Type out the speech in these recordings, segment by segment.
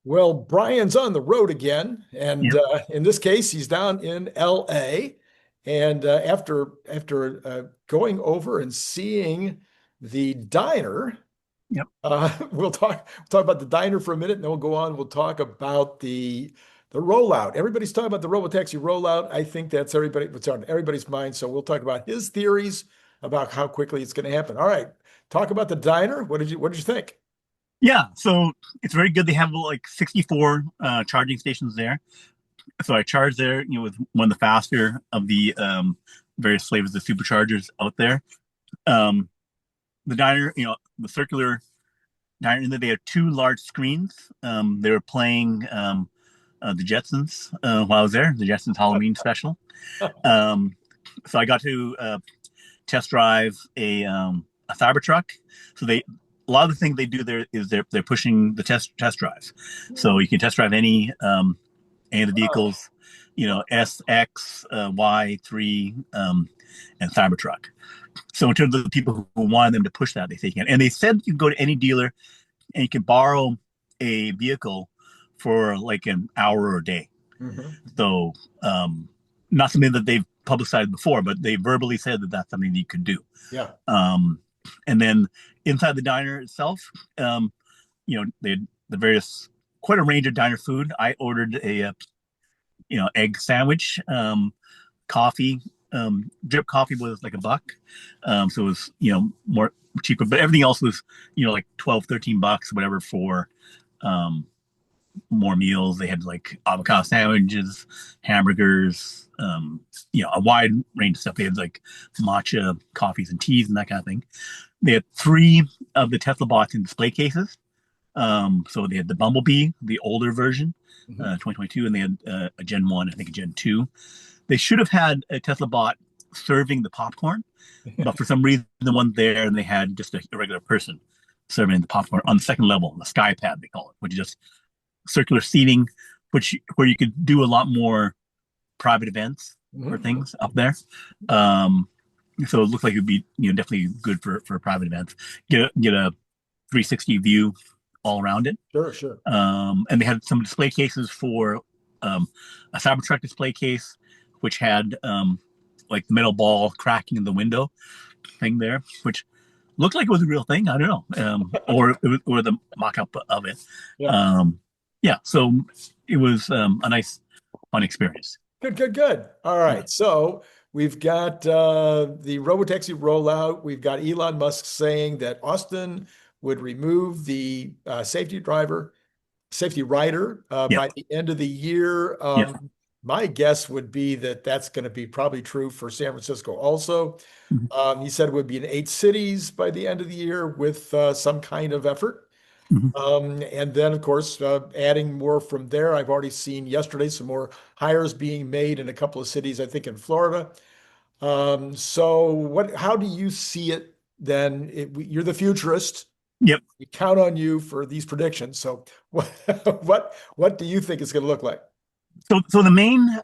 Well, Brian's on the road again, and Yep. in this case, he's down in L.A. And after going over and seeing the diner, Yep. we'll talk about the diner for a minute, and then we'll go on. We'll talk about the rollout. Everybody's talking about the Robotaxi rollout. I think that's what's on everybody's mind. So we'll talk about his theories about how quickly it's going to happen. All right, talk about the diner. What did you think? Yeah. So it's very good. They have like 64 charging stations there. So I charged there, with one of the faster of the various flavors of superchargers out there. Um, the diner, the circular diner, and they had two large screens. They were playing the Jetsons while I was there, the Jetsons Halloween special. Um, so I got to test drive a Cybertruck. So a lot of the things they do there is they're pushing the test drives. So you can test drive any of the Wow. vehicles, S, X, Y, 3, and Cybertruck. So in terms of the people who wanted them to push that, they say you can. And they said you can go to any dealer and you can borrow a vehicle for like an hour or a day. Mhm. So not something that they've publicized before, but they verbally said that that's something that you could do. Yeah. Um, and then inside the diner itself, they had the various quite a range of diner food. I ordered a egg sandwich, coffee. Drip coffee was like $1. So it was, more cheaper, but everything else was, like 12, $13, whatever for, um, more meals. They had like avocado sandwiches, hamburgers, a wide range of stuff. They had like matcha coffees and teas and that kind of thing. They had three of the Tesla bots in display cases. So they had the Bumblebee, the older version, Mhm. 2022, and they had a Gen 1, I think a Gen 2. They should have had a Tesla bot serving the popcorn, but for some reason, the one there, and they had just a regular person serving the popcorn on the second level, the sky pad, they call it, which is just circular seating, where you could do a lot more private events or Mhm. things up there. Um, so it looked like it would be, definitely good for private events. Get a 360 view all around it. Sure, sure. And they had some display cases for a Cybertruck display case, which had like the metal ball cracking in the window thing there, which looked like it was a real thing. I don't know, or the mock-up of it. Yeah. Um, yeah, so it was a nice, fun experience. Good, good, good. All Yeah. right. So we've got the Robotaxi rollout. We've got Elon Musk saying that Austin would remove the safety rider Yep. by the end of the year. Yep. My guess would be that that's going to be probably true for San Francisco also. Mhm. He said it would be in 8 cities by the end of the year with some kind of effort. Mhm. And then, of course, adding more from there. I've already seen yesterday some more hires being made in a couple of cities, I think in Florida. How do you see it then? You're the futurist. Yep. We count on you for these predictions. So what what do you think it's going to look like? So the main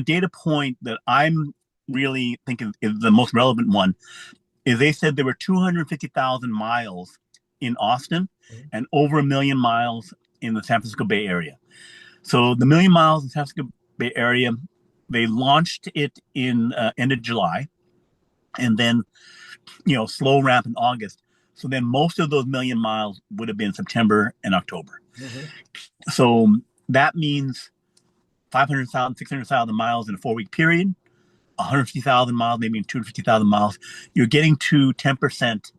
data point that I'm really thinking is the most relevant one is they said there were 250,000 miles in Austin and over 1 million miles in the San Francisco Bay Area. So the 1 million miles in San Francisco Bay Area, they launched it in end of July, and then slow ramp in August. So then most of those 1 million miles would have been September and October. Mhm. So that means 500,000, 600,000 miles in a 4 week period, 150,000 miles, maybe 250,000 miles. You're getting to 10%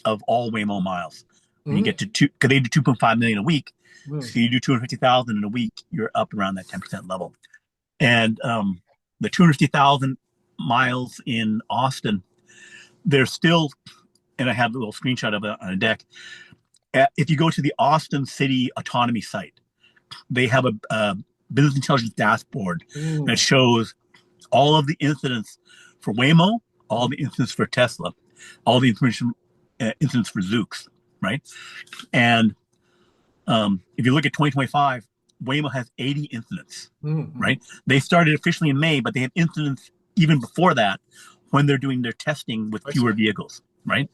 of all Waymo miles. When you Mhm. get to two, because they do 2.5 million a week. Mhm. So you do 250,000 in a week, you're up around that 10% level. And the 250,000 miles in Austin, they're still, and I have a little screenshot of it on a deck. If you go to the Austin City Autonomy site, they have a business intelligence dashboard that Mhm. shows all of the incidents for Waymo, all the incidents for Tesla, all the information incidents for Zoox, right? And if you look at 2025, Waymo has 80 incidents, Mhm. right? They started officially in May, but they have incidents even before that when they're doing their testing with I fewer see. vehicles, right?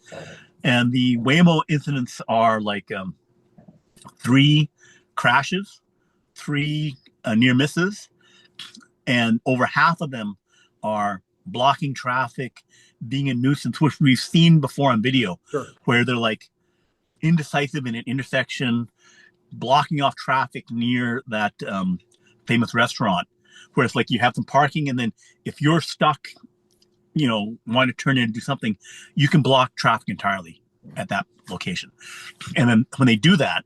And the Waymo incidents are like three crashes, 3 near misses, and over half of them are blocking traffic, being a nuisance, which we've seen before on video, Sure. where they're like indecisive in an intersection, blocking off traffic near that famous restaurant, where it's like you have some parking, and then if you're stuck, want to turn in and do something, you can block traffic entirely at that location. And then when they do that,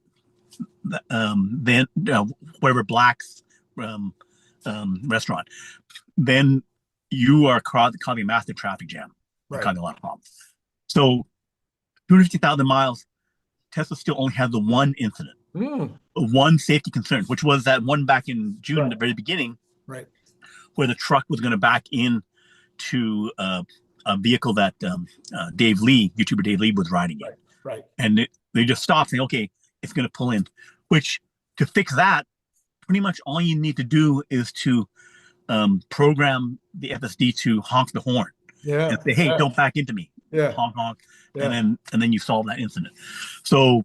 then whatever Black's restaurant, then you are causing a massive traffic jam, causing a lot of problems. So 250,000 miles, Tesla still only has the one incident, one safety concern, which was that one back in June, at the very beginning, where the truck was going to back in to a vehicle that YouTuber Dave Lee was riding in. And they just stopped saying, okay, it's going to pull in, which to fix that, pretty much all you need to do is to program the FSD to honk the horn and say, hey, don't back into me. Honk, honk. And then you solve that incident. So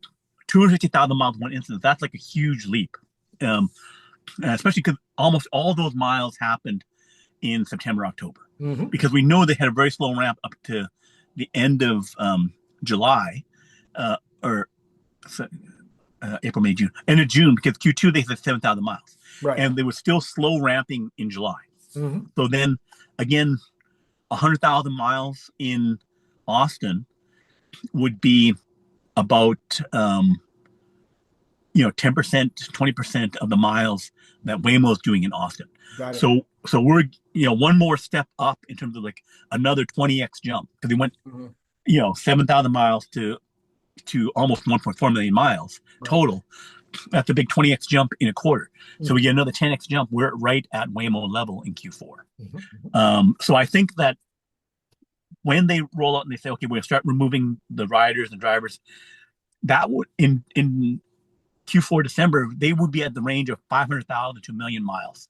250,000 miles, one incident, that's like a huge leap. Especially because almost all those miles happened in September, October. Because we know they had a very slow ramp up to the end of July, or April, May, June. End of June, because Q2 they said 7,000 miles. And they were still slow ramping in July. So then again, 100,000 miles in Austin would be about 10%, 20% of the miles that Waymo is doing in Austin. So we're one more step up in terms of like another 20x jump, because we went 7,000 miles to almost 1.4 million miles total. That's a big 20x jump in a quarter. So we get another 10x jump. We're right at Waymo level in Q4. So I think that when they roll out and they say, okay, we're going to start removing the riders and drivers, that would in Q4 December, they would be at the range of 500,000 to 1 million miles.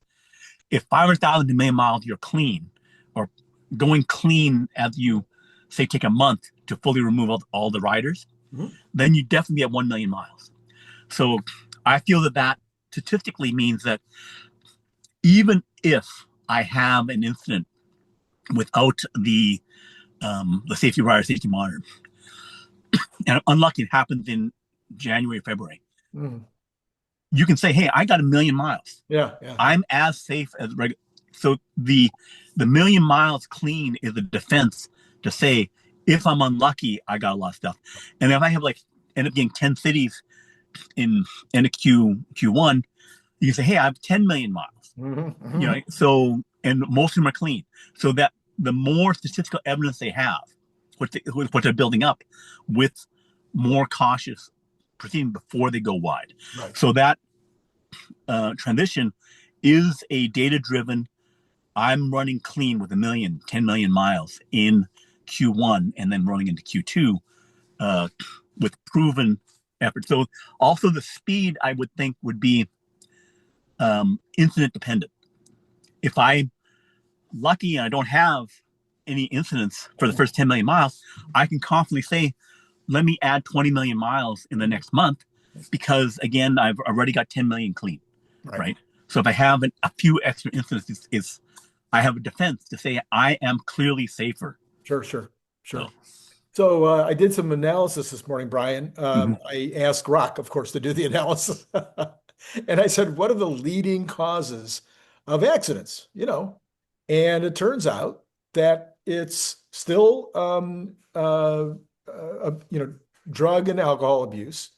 If 500,000 to 1 million miles, you're clean, or going clean as you say, take a month to fully remove all the riders, then you definitely at 1 million miles. So I feel that statistically means that even if I have an incident without the safety rider, safety monitor, and I'm unlucky it happens in January, February, you can say, hey, I got 1 million miles. I'm as safe as regular. So the 1 million miles clean is a defense to say, if I'm unlucky, I got a lot of stuff. And if I have end up getting 10 cities in end of Q1, you can say, hey, I have 10 million miles. So, and most of them are clean. So that the more statistical evidence they have, what they're building up, with more cautious proceeding before they go wide. So that transition is a data-driven, I'm running clean with 10 million miles in Q1 and then running into Q2 with proven effort. So also the speed, I would think, would be incident dependent. If I'm lucky and I don't have any incidents for the first 10 million miles, I can confidently say, let me add 20 million miles in the next month, because again, I've already got 10 million clean, right? So if I have a few extra incidents, I have a defense to say I am clearly safer. Sure. So I did some analysis this morning, Brian. I asked Rock, of course, to do the analysis. And I said, what are the leading causes of accidents? And it turns out that it's still, drug and alcohol abuse.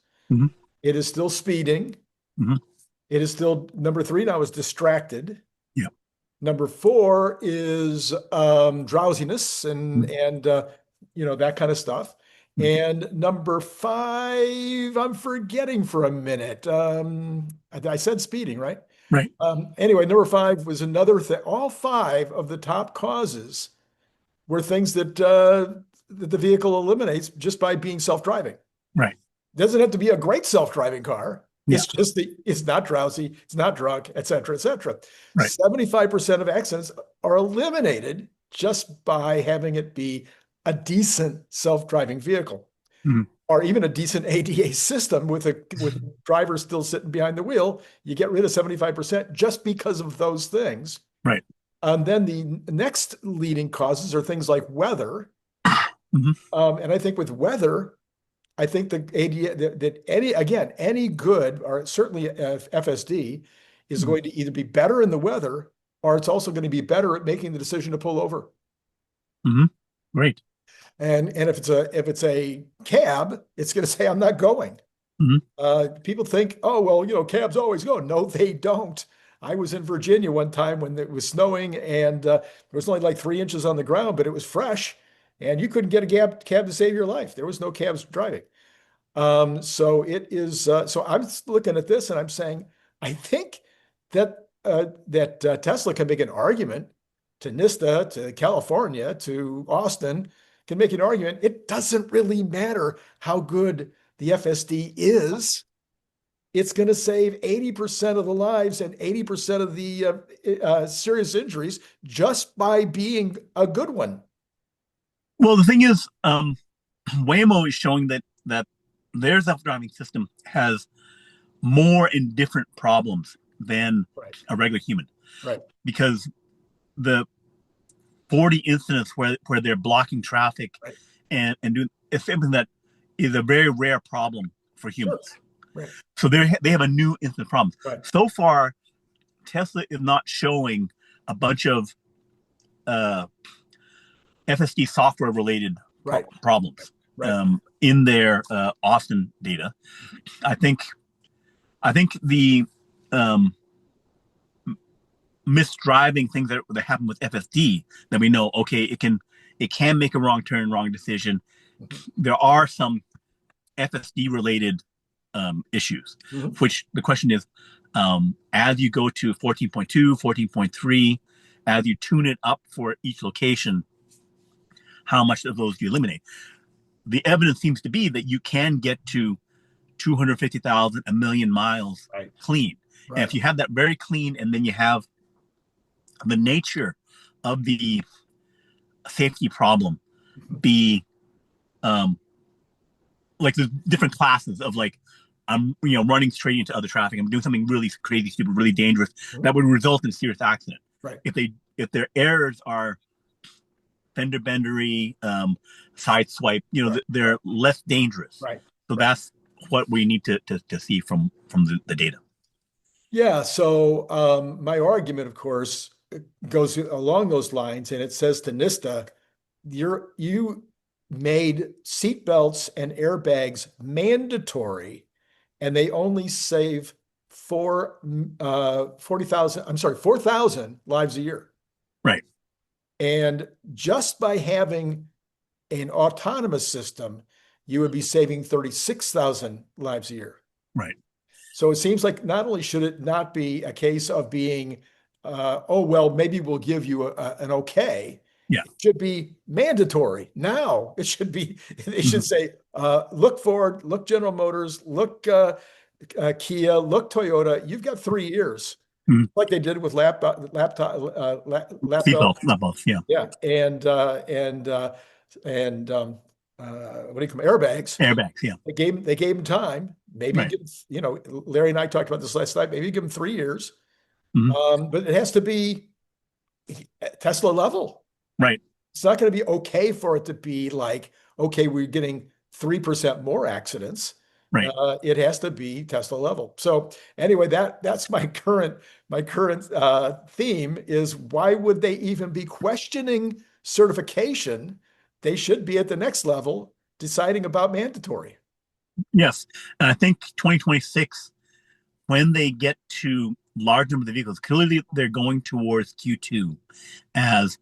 It is still speeding. It is still, number 3 now is distracted. Number 4 is drowsiness and that kind of stuff. And number 5, I'm forgetting for a minute. I said speeding, right? Anyway, number 5 was another thing. All 5 of the top causes were things that the vehicle eliminates just by being self-driving. Doesn't have to be a great self-driving car. It's just it's not drowsy, it's not drunk, et cetera, et cetera. 75% of accidents are eliminated just by having it be a decent self-driving vehicle. or even a decent ADA system with drivers still sitting behind the wheel, you get rid of 75% just because of those things. Right. Then the next leading causes are things like weather. Mhm. And I think with weather, I think the ADA that any good, or certainly FSD, is Mhm. going to either be better in the weather, or it's also going to be better at making the decision to pull over. Mhm. Right. And if it's a cab, it's going to say, I'm not going. Mhm. People think, oh, well, cabs always go. No, they don't. I was in Virginia one time when it was snowing, and there was only like 3 inches on the ground, but it was fresh, and you couldn't get a cab to save your life. There was no cabs driving. So it is. So I'm looking at this and I'm saying, I think that Tesla can make an argument to NISTA, to California, to Austin, can make an argument. It doesn't really matter how good the FSD is. It's going to save 80% of the lives and 80% of the serious injuries just by being a good one. Well, the thing is, Waymo is showing that their self-driving system has more and different problems than Right. a regular human, Right. because the 40 incidents where they're blocking traffic Right. and doing it's something that is a very rare problem for Sure. humans. Right. So they have a new incident problem. Right. So far, Tesla is not showing a bunch of FSD software related Right. problems Right. in their Austin data. I think the misdriving things that happen with FSD, that we know, okay, it can make a wrong turn, wrong decision. There are some FSD related issues, Mhm. which the question is, as you go to 14.2, 14.3, as you tune it up for each location, how much of those do you eliminate? The evidence seems to be that you can get to 250,000, a million miles Right. clean. Right. And if you have that very clean, and then you have the nature of the safety problem be like the different classes of, like, I'm running straight into other traffic, I'm doing something really crazy, stupid, really dangerous, that would result in a serious accident. Right. If their errors are fender bendery, side swipe, Right. they're less dangerous. Right. So Right. that's what we need to see from the data. Yeah. So my argument, of course, goes along those lines, and it says to NISTA, you made seatbelts and airbags mandatory, and they only save 4,000 lives a year. Right. And just by having an autonomous system, you would be saving 36,000 lives a year. Right. So it seems like not only should it not be a case of being, oh, well, maybe we'll give you an okay. Yeah. It should be mandatory. Now it should be, they should Mhm. say, look Ford, look General Motors, look Kia, look Toyota. You've got 3 years, Mhm. like they did with laptop. Seatbelt, not both. Yeah. Yeah, and what do you call them? Airbags. Airbags. Yeah. They gave him time. Maybe Right. Larry and I talked about this last night. Maybe give him 3 years, Mhm. but it has to be Tesla level. Right. It's not going to be okay for it to be like, okay, we're getting 3% more accidents. Right. It has to be Tesla level. So anyway, that's my current theme is, why would they even be questioning certification? They should be at the next level deciding about mandatory. Yes. And I think 2026, when they get to large number of vehicles, clearly they're going towards Q2 as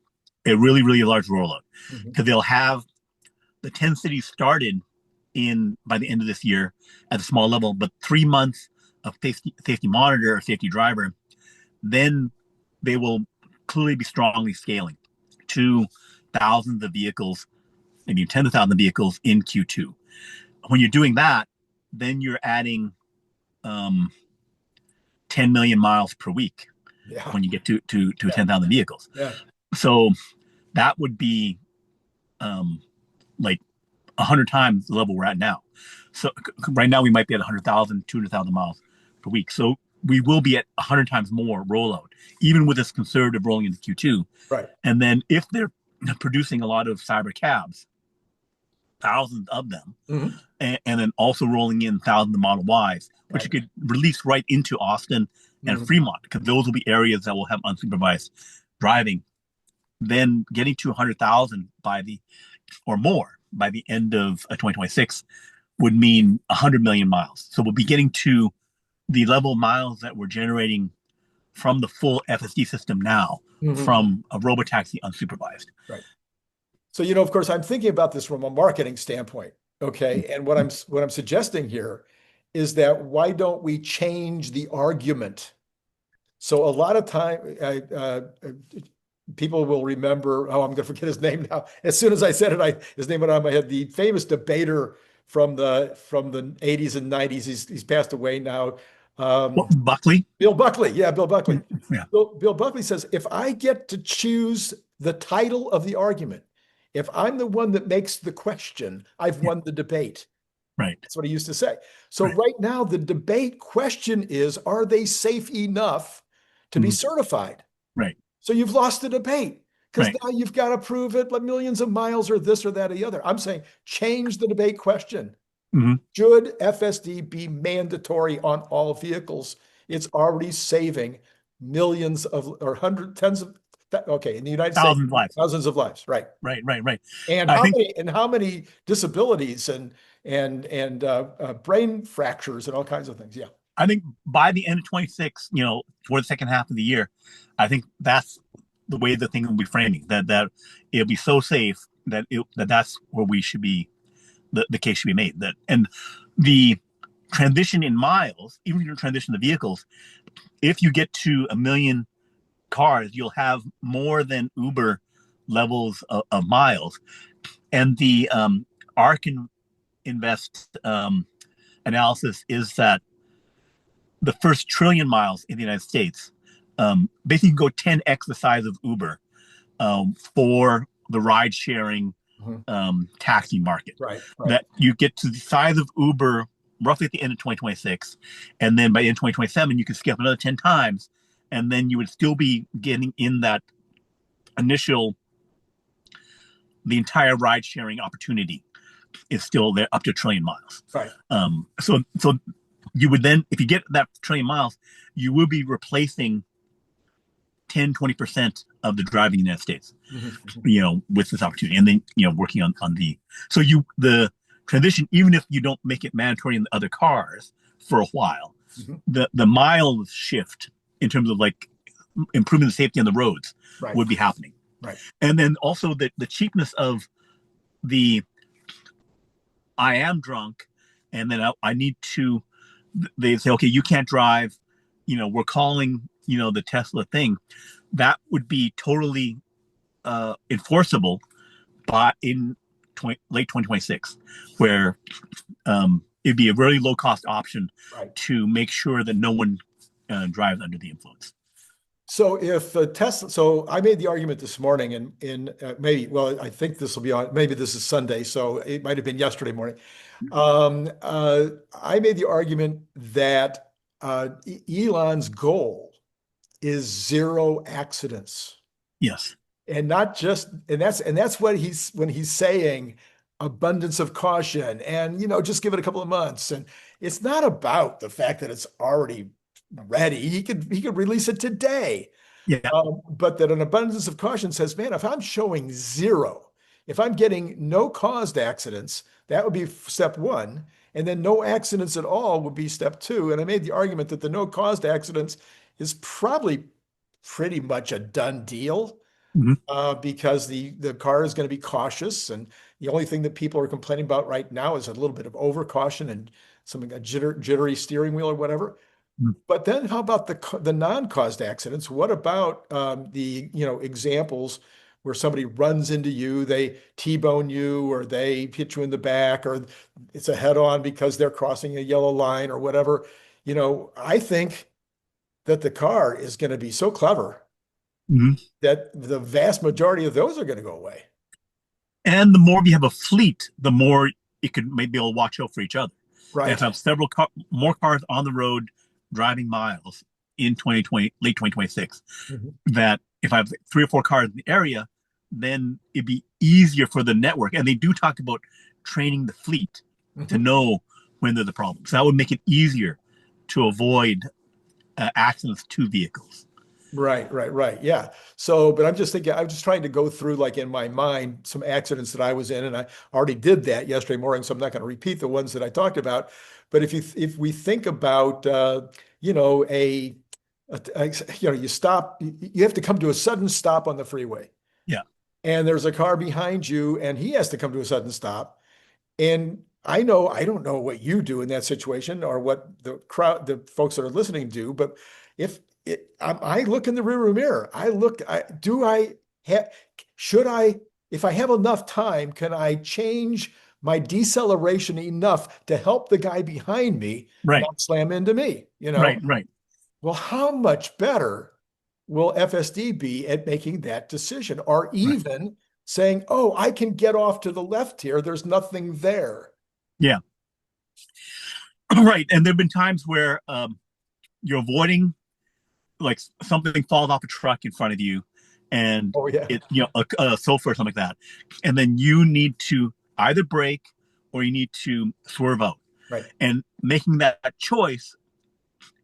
a really, really large rollout, because they'll have the 10 cities started by the end of this year at a small level, but 3 months of safety monitor or safety driver, then they will clearly be strongly scaling to thousands of vehicles, maybe tens of thousands of vehicles in Q2. When you're doing that, then you're adding 10 million miles per week Yeah. when you get to 10,000 vehicles. Yeah. So that would be like 100 times the level we're at now. So right now we might be at 100,000, 200,000 miles per week. So we will be at 100 times more rollout, even with this conservative rolling into Q2. Right. And then if they're producing a lot of cyber cabs, thousands of them, and then also rolling in thousands of Model Ys, which you could release right into Austin and Fremont, because those will be areas that will have unsupervised driving. Then getting to 100,000 or more by the end of 2026 would mean 100 million miles. So we'll be getting to the level of miles that we're generating from the full FSD system now, from a Robotaxi unsupervised. Right. So, of course, I'm thinking about this from a marketing standpoint. Okay. And what I'm suggesting here is that why don't we change the argument? So a lot of time, people will remember, I'm going to forget his name now. As soon as I said it, his name went out of my head. The famous debater from the 80s and 90s. He's passed away now. Buckley? Bill Buckley. Yeah, Bill Buckley. Yeah. Bill Buckley says, if I get to choose the title of the argument, if I'm the one that makes the question, I've won the debate. Right. That's what he used to say. So right now, the debate question is, are they safe enough to be certified? Right. So you've lost the debate, because now you've got to prove it, like millions of miles or this or that or the other. I'm saying change the debate question. Should FSD be mandatory on all vehicles? It's already saving millions of, or tens of, in the United States, thousands of lives. Right. And how many disabilities and brain fractures and all kinds of things. Yeah. I think by the end of 26, for the second half of the year, I think that's the way the thing will be framing, that it'll be so safe that's where we should be, the case should be made. And the transition in miles, even if you transition the vehicles, if you get to 1 million cars, you'll have more than Uber levels of miles. And the ARK Invest analysis is that the first trillion miles in the United States, basically you can go 10x the size of Uber for the ride sharing taxi market. Right. That you get to the size of Uber roughly at the end of 2026, and then by the end of 2027 you can scale up another 10 times, and then you would still be getting in that initial, the entire ride sharing opportunity is still there up to 1 trillion miles. Right. So you would then, if you get that 1 trillion miles, you will be replacing 10-20% of the driving in the United States, with this opportunity. And then, working on the transition, even if you don't make it mandatory in the other cars for a while, the miles shift in terms of improving the safety on the roads would be happening. Right. And then also the cheapness of I am drunk, and then I need to, they say, okay, you can't drive, we're calling, the Tesla thing. That would be totally enforceable in late 2026, where it'd be a really low cost option to make sure that no one drives under the influence. So if Tesla, so I made the argument this morning, and I think this will be on, maybe this is Sunday, so it might have been yesterday morning. I made the argument that Elon's goal is 0 accidents. Yes. And not just, and that's what when he's saying abundance of caution and, just give it a couple of months. And it's not about the fact that it's already ready. He could release it today. Yeah. But that an abundance of caution says, man, if I'm showing 0, if I'm getting no caused accidents, that would be step 1. And then no accidents at all would be step 2. And I made the argument that the no caused accidents is probably pretty much a done deal, because the car is going to be cautious. And the only thing that people are complaining about right now is a little bit of over caution and a jittery steering wheel or whatever. But then how about the non-caused accidents? What about the examples where somebody runs into you, they T-bone you, or they hit you in the back, or it's a head-on because they're crossing a yellow line or whatever? I think that the car is going to be so clever that the vast majority of those are going to go away. And the more we have a fleet, the more it could maybe all watch out for each other. Right. If I have more cars on the road driving miles in 2020, late 2026, Mhm. that if I have 3 or 4 cars in the area, then it'd be easier for the network. And they do talk about training the fleet to Mhm. know when there's a problem. So that would make it easier to avoid accidents to vehicles. Right. Yeah. So, but I'm just thinking, I'm just trying to go through, like in my mind, some accidents that I was in, and I already did that yesterday morning, so I'm not going to repeat the ones that I talked about. But if we think about, you know, you stop, you have to come to a sudden stop on the freeway, Yeah. and there's a car behind you, and he has to come to a sudden stop. And I know I don't know what you do in that situation or what the crowd, the folks that are listening do, but if I look in the rearview mirror, do I have, should I, if I have enough time, can I change my deceleration enough to help the guy behind me Right. not slam into me? You know, Right. well, how much better will FSD be at making that decision, or Right. even saying, oh, I can get off to the left here, there's nothing there? Yeah. Right. And there've been times where you're avoiding, like, something falls off a truck in front of you, and Oh yeah. it, a sofa or something like that, and then you need to either brake or you need to swerve out. Right. And making that choice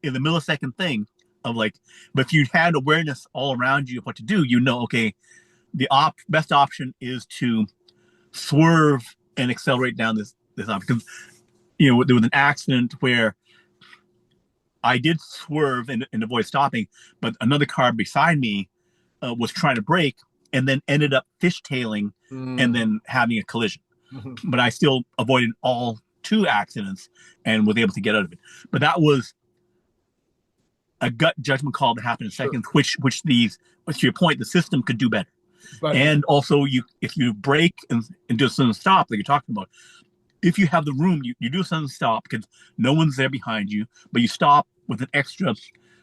is a millisecond thing of, like, but if you had awareness all around you of what to do, okay, the best option is to swerve and accelerate down this option. Because there was an accident where I did swerve and avoid stopping, but another car beside me was trying to brake and then ended up fishtailing and Mm. then having a collision. Mhm. But I still avoided all 2 accidents and was able to get out of it. But that was a gut judgment call that happened in Sure. seconds, which to your point, the system could do better. But And also, if you brake and do a sudden stop, like you're talking about, if you have the room, you do a sudden stop because no one's there behind you, but you stop with an extra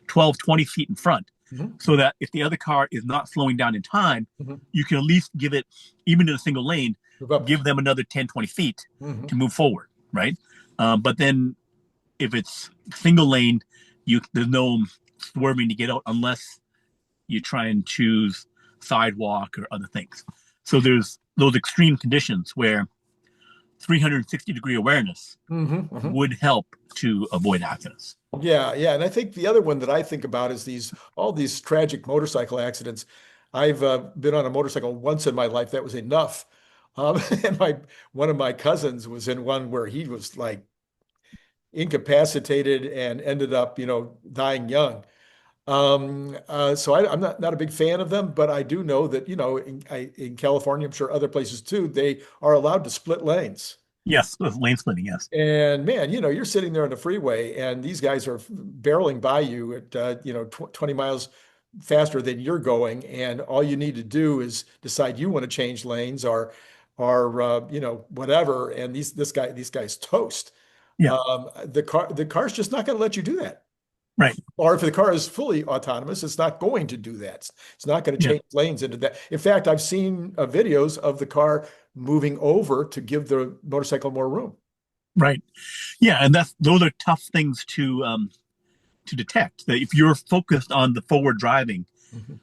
12, 20 feet in front, mhm, so that if the other car is not slowing down in time, mhm, you can at least give it, even in a single lane, move up. give them another 10, 20 feet Mhm. to move forward, right? But then if it's single lane, there's no swerving to get out unless you try and choose sidewalk or other things. So there's those extreme conditions where 360-degree awareness Mhm, mhm. would help to avoid accidents. Yeah. And I think the other one that I think about is all these tragic motorcycle accidents. I've been on a motorcycle once in my life. That was enough. And one of my cousins was in one where he was like incapacitated and ended up, dying young. So I'm not a big fan of them, but I do know that, in California, I'm sure other places too, they are allowed to split lanes. Yes, lane splitting, yes. And man, you're sitting there on the freeway and these guys are barreling by you at, 20 miles faster than you're going. And all you need to do is decide you want to change lanes or whatever. And these guys toast. Yeah, The car's just not going to let you do that. right. Or if the car is fully autonomous, it's not going to do that. It's not going to Yeah, change lanes into that. In fact, I've seen videos of the car moving over to give the motorcycle more room. right. Yeah, and those are tough things to detect. That if you're focused on the forward driving, Mhm.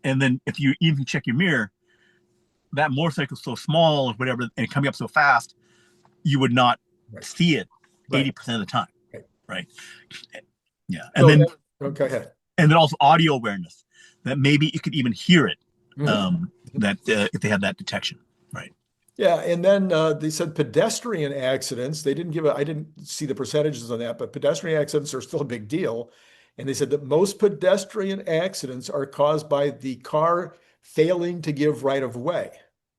and then if you even check your mirror, that motorcycle's so small or whatever, and coming up so fast, you would not Right, see it right, 80% of the time, right. right? Yeah, and So then okay, ahead. also audio awareness, that maybe you could even hear it, Mhm. that if they have that detection, right? Yeah, and then they said pedestrian accidents. They didn't I didn't see the percentages on that, but pedestrian accidents are still a big deal. And they said that most pedestrian accidents are caused by the car failing to give right of way.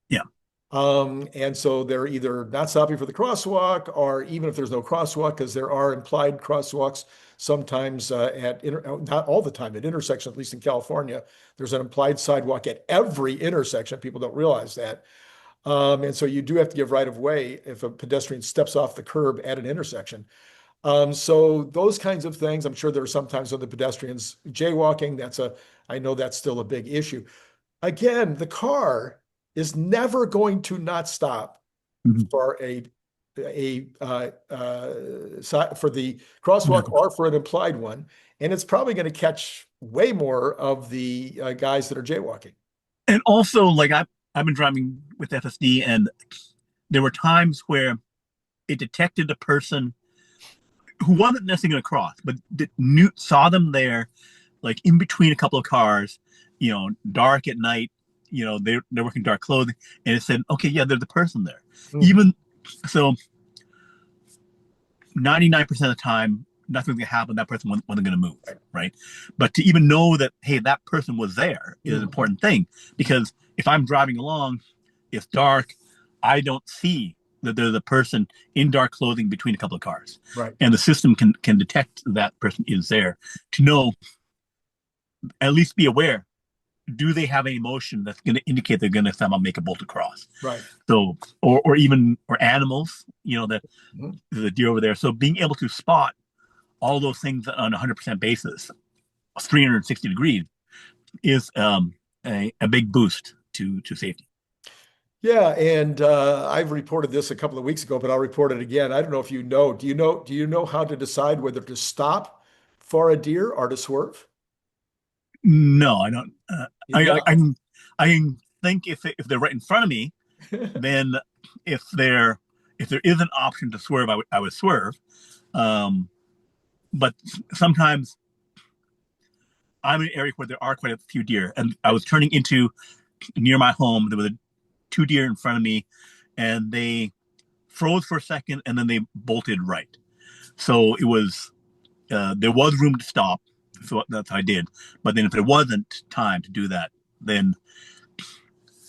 Yeah, And so they're either not stopping for the crosswalk, or even if there's no crosswalk, because there are implied crosswalks sometimes not all the time at intersections, at least in California, there's an implied sidewalk at every intersection. People don't realize that. And so you do have to give right of way if a pedestrian steps off the curb at an intersection. So those kinds of things, I'm sure there are sometimes when the pedestrians jaywalking, I know that's still a big issue. Again, the car is never going to not stop Mhm. for for the crosswalk or for an implied one, and it's probably going to catch way more of the guys that are jaywalking. And also, like I've been driving with FSD, and there were times where it detected a person who wasn't necessarily going to cross, but saw them there, like in between a couple of cars, dark at night. They're working dark clothing, and it said, okay, yeah, there's the person there. Even so, 99% of the time, nothing's gonna happen. That person wasn't gonna move, right? But to even know that, hey, that person was there is an important thing, because if I'm driving along, it's dark, I don't see that there's a person in dark clothing between a couple of cars, Right. and the system can detect that person is there to know, at least be aware. Do they have any motion that's going to indicate they're going to somehow make a bolt across? Right. So, or animals, the deer over there. So being able to spot all those things on a 100% basis, 360 degrees, is a big boost to safety. Yeah, and I've reported this a couple of weeks ago, but I'll report it again. I don't know if you know. Do you know how to decide whether to stop for a deer or to swerve? No, I don't. Yeah. I can think if they're right in front of me, then if there is an option to swerve, I would swerve. But sometimes I'm in an area where there are quite a few deer, and I was turning into near my home. There were two deer in front of me, and they froze for a second, and then they bolted right. So it was there was room to stop, so that's how I did. But then if there wasn't time to do that, then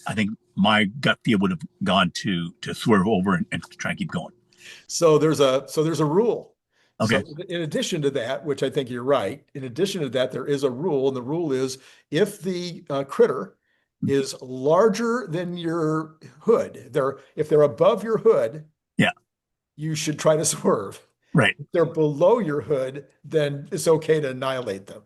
I think my gut feel would have gone to swerve over and try and keep going. So there's a rule. Okay. So in addition to that, which I think you're right, in addition to that, there is a rule, and the rule is if the critter is larger than your hood, if they're above your hood, yeah, you should try to swerve. Right. If they're below your hood, then it's okay to annihilate them.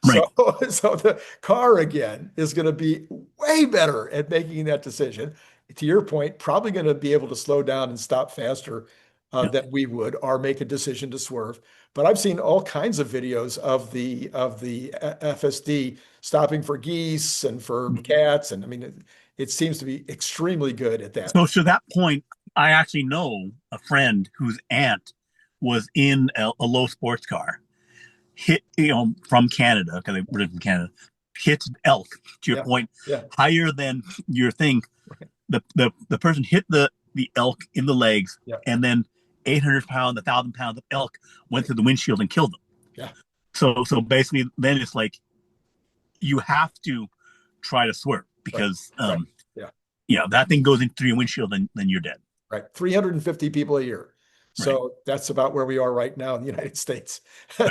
Right. So the car again is going to be way better at making that decision. To your point, probably going to be able to slow down and stop faster than we would, or make a decision to swerve. But I've seen all kinds of videos of the FSD stopping for geese and for cats, and I mean, it seems to be extremely good at that. So to that point, I actually know a friend whose aunt was in a low sports car, hit, from Canada, because they were from Canada, hit elk, to your point, higher than your thing. The person hit the elk in the legs, and then 800 pounds, 1,000 pounds of elk went through the windshield and killed them. Yeah. So basically, then it's like you have to try to swerve, because that thing goes into your windshield, then you're dead. Right. 350 people a year. So that's about where we are right now in the United States.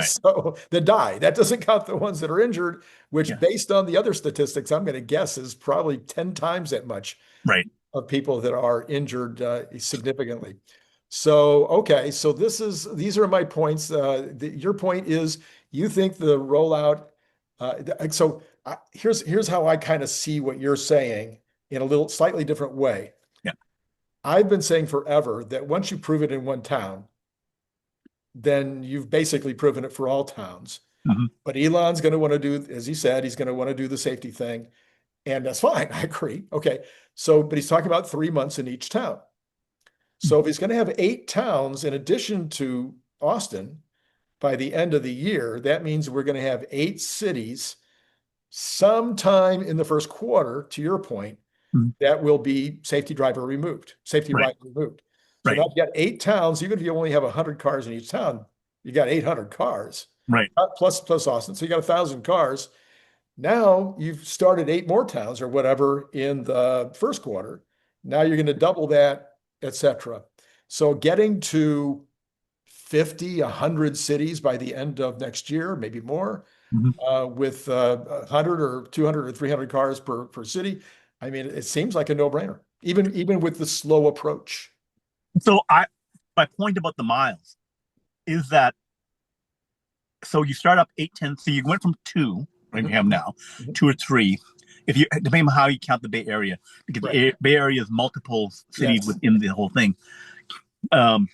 So that die, that doesn't count the ones that are injured, which based on the other statistics, I'm going to guess is probably 10 times that much of people that are injured significantly. So, okay. So these are my points. Your point is you think the rollout. Here's how I kind of see what you're saying in a little slightly different way. I've been saying forever that once you prove it in one town, then you've basically proven it for all towns. But Elon's going to want to do, as he said, he's going to want to do the safety thing. And that's fine. I agree. Okay. So, but he's talking about 3 months in each town. So if he's going to have 8 towns in addition to Austin by the end of the year, that means we're going to have 8 cities sometime in the first quarter, to your point, that will be safety ride removed. So now you got 8 towns, even if you only have 100 cars in each town, you got 800 cars. Plus Austin. So you got 1,000 cars. Now you've started 8 more towns or whatever in the first quarter. Now you're going to double that, etc. So getting to 50, 100 cities by the end of next year, maybe more, with 100 or 200 or 300 cars per city. I mean, it seems like a no-brainer, even with the slow approach. So my point about the miles is that, so you start up 8, 10, so you went from 2, like you have now, 2 or 3, if you depending on how you count the Bay Area, because the Bay Area is multiple cities within the whole thing. And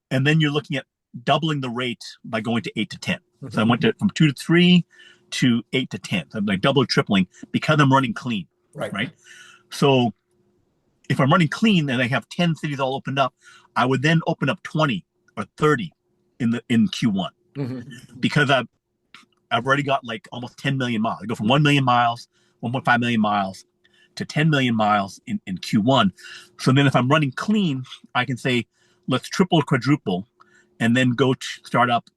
then you're looking at doubling the rate by going to 8 to 10. So I went from 2 to 3 to 8 to 10. So I'm like double or tripling because I'm running clean. Right. So if I'm running clean and I have 10 cities all opened up, I would then open up 20 or 30 in Q1 because I've already got like almost 10 million miles. I go from 1 million miles, 1.5 million miles to 10 million miles in Q1. So then if I'm running clean, I can say, let's triple, quadruple, and then go start up,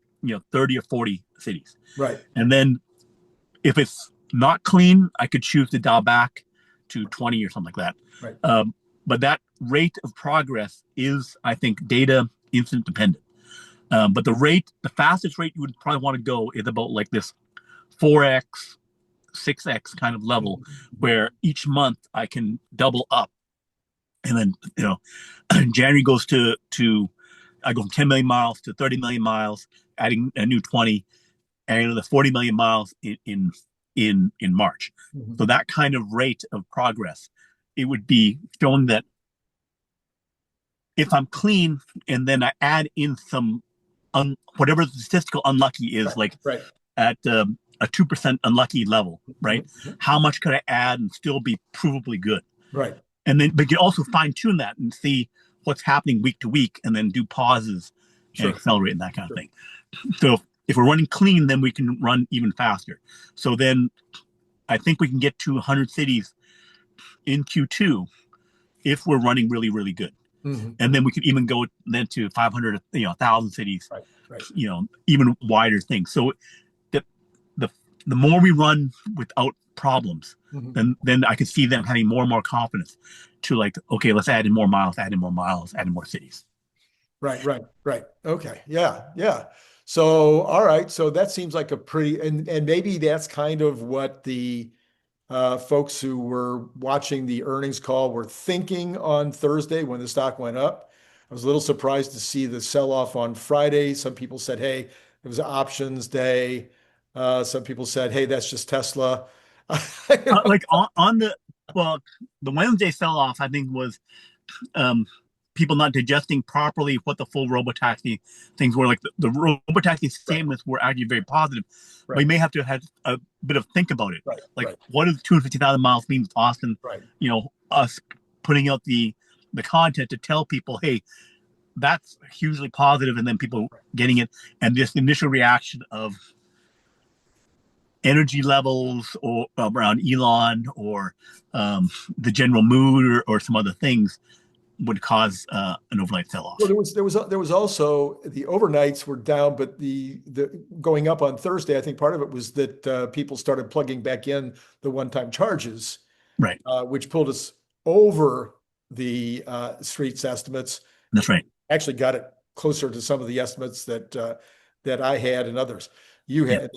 30 or 40 cities. Right. And then if it's not clean, I could choose to dial back to 20 or something like that. Right. But that rate of progress is, I think, data incident dependent. But the fastest rate you would probably want to go is about like this 4x, 6x kind of level, where each month I can double up. And then, January goes to I go from 10 million miles to 30 million miles, adding a new 20, and another 40 million miles in March. So that kind of rate of progress, it would be showing that if I'm clean and then I add in some whatever the statistical unlucky is, at a 2% unlucky level, right? How much could I add and still be provably good? Right. And then, but you also fine tune that and see what's happening week to week, and then do pauses and accelerate and that kind of thing. So if we're running clean, then we can run even faster. So then I think we can get to 100 cities in Q2 if we're running really, really good. And then we could even go then to 500, 1,000 cities, right. Even wider things. So the more we run without problems, then I could see them having more and more confidence to like, okay, let's add in more miles, add in more cities. Right. Okay. Yeah. So, all right. So that seems like a pretty, and maybe that's kind of what the folks who were watching the earnings call were thinking on Thursday when the stock went up. I was a little surprised to see the sell-off on Friday. Some people said, hey, it was an options day. Some people said, hey, that's just Tesla. Like on the Wednesday sell-off, I think was people not digesting properly what the full Robotaxi things were. Like the Robotaxi statements were actually very positive. But you may have to have a bit of think about it. What does 250,000 miles mean to Austin? Us putting out the content to tell people, hey, that's hugely positive, and then people getting it, and this initial reaction of energy levels or around Elon or the general mood or some other things would cause an overnight sell-off. Well, there was also the overnights were down, but the going up on Thursday, I think part of it was that people started plugging back in the one-time charges, which pulled us over the street's estimates. That's right. Actually got it closer to some of the estimates that I had and others you had.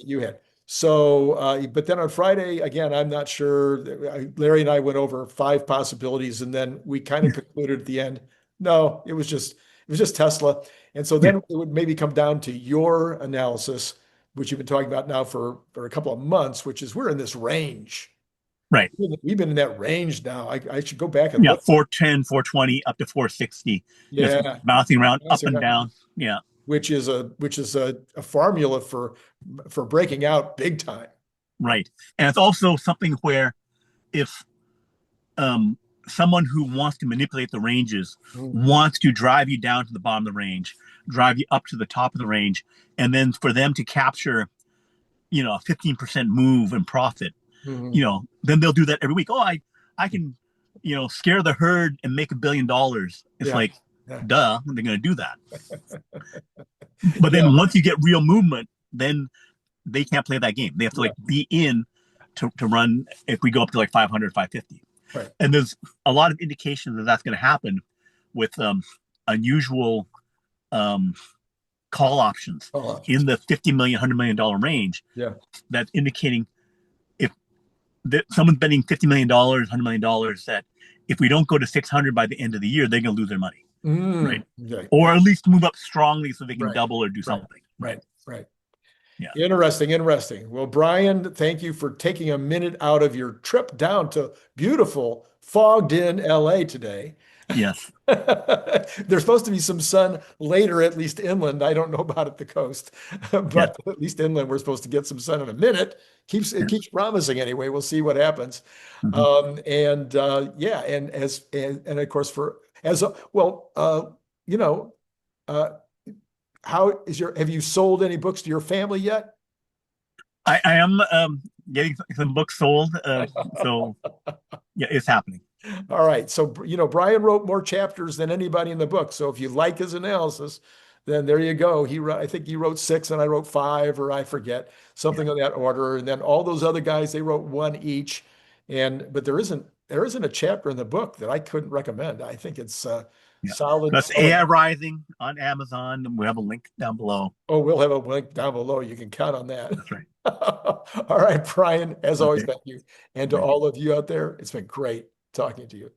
So, but then on Friday, again, I'm not sure. Larry and I went over 5 possibilities, and then we kind of concluded at the end, no, it was just Tesla. And so then it would maybe come down to your analysis, which you've been talking about now for a couple of months, which is we're in this range. Right. We've been in that range now. I should go back and look. 410, 420, up to 460. Yeah. Just bouncing around, up and down. Yeah. Which is a formula for breaking out big time. Right. And it's also something where if someone who wants to manipulate the ranges wants to drive you down to the bottom of the range, drive you up to the top of the range, and then for them to capture, a 15% move and profit, then they'll do that every week. Oh, I can, scare the herd and make $1 billion. It's duh, they're going to do that. But then once you get real movement, then they can't play that game. They have to be in to run if we go up to like 500, 550. Right. And there's a lot of indication that that's going to happen with unusual call options in the $50 million, $100 million range. Yeah. That's indicating if someone's betting $50 million, $100 million, that if we don't go to 600 by the end of the year, they're going to lose their money. Right. Or at least move up strongly so they can double or do something. Right. Yeah. Interesting, interesting. Well, Brian, thank you for taking a minute out of your trip down to beautiful, fogged in LA today. Yes. There's supposed to be some sun later, at least inland. I don't know about at the coast, Yeah. but at least inland, we're supposed to get some sun in a minute. It Yeah. keeps promising anyway. We'll see what happens. Hmm. Yeah, and of course as a, well, you know, uh, have you sold any books to your family yet? I am getting some books sold. So yeah, it's happening. All right. So, Brian wrote more chapters than anybody in the book. So if you like his analysis, then there you go. I think he wrote 6 and I wrote 5, or I forget, Yeah. something of that order. And then all those other guys, they wrote 1 each. But there isn't a chapter in the book that I couldn't recommend. I think it's Yeah. solid, That's solid. AI Rising on Amazon. We have a link down below. Oh, we'll have a link down below. You can count on that. That's right. All right, Brian, as always, Okay. thank you. And to Thank you. all of you out there, it's been great talking to you.